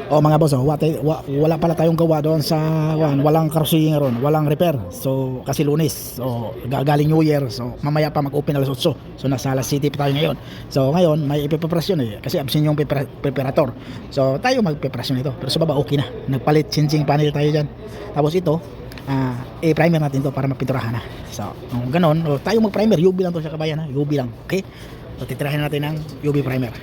Oh mga boss, wala pala tayong gawa doon sa walang karusing ron, walang repair. So kasi Lunes, so gagaling New Year, so mamaya pa mag-open alas 8. So nasa alas City pa tayo ngayon. So ngayon may ipipreparasyon kasi absent yung preparator. So tayo magpreparasyon ito. Pero sa baba okay na. Nagpalit changing panel tayo diyan. Tapos ito, i-primer natin to para mapinturahan na. So kung ganon, tayo mag-primer, UV lang to sa kabayan, UV lang. Okay? So titirahin natin ng UV primer.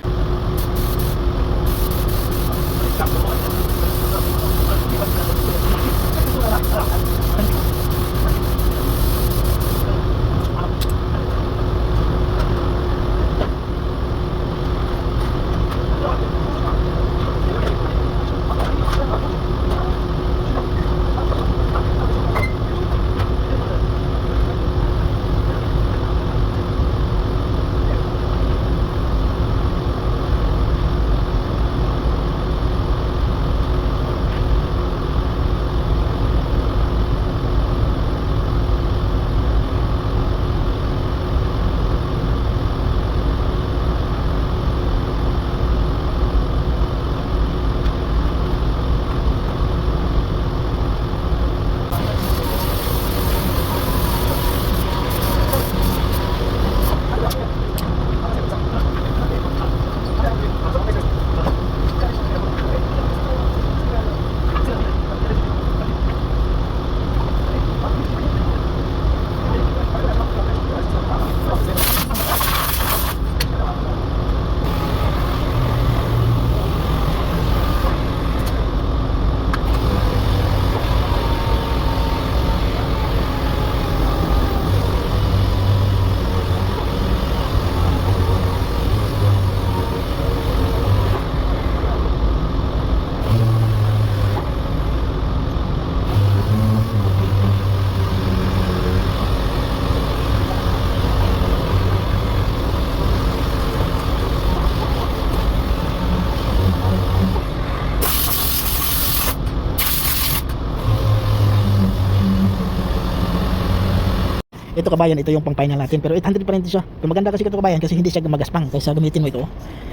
Ito kabayan, ito yung pang final natin, pero 800 pa rin ito siya. Pero maganda kasi ito kabayan kasi hindi siya magaspang kaysa gamitin mo ito.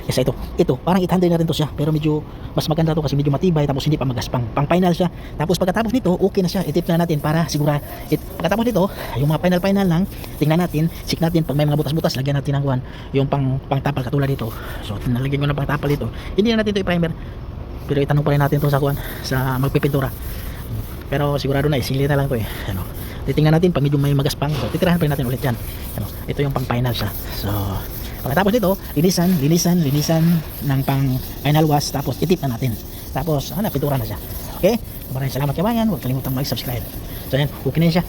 Kasi ito parang 800 na rin to siya, pero medyo mas maganda to kasi medyo matibay tapos hindi pa magaspang. Pang final siya. Tapos pagkatapos nito, okay na siya. I-tip na natin para sigura pagkatapos nito, yung mga final lang, tingnan natin, check natin pag may mga butas-butas, lagyan natin ng yung pangtapal katulad dito. So, nalagyan ko ng pangtapal dito. Hindi na natin ito i-primer. Pero itanong pa rin natin to sa magpipintura. Pero sigurado na isili na lang to titingnan natin pag medyo may magaspang, so titirahan pa rin natin ulit yan. Ito yung pang final siya. So pagkatapos nito, linisan ng pang final wash, tapos itip na natin, tapos pintura na siya. Okay, maraming salamat kabayan, huwag kalimutang mag-subscribe. So yan, okay na siya.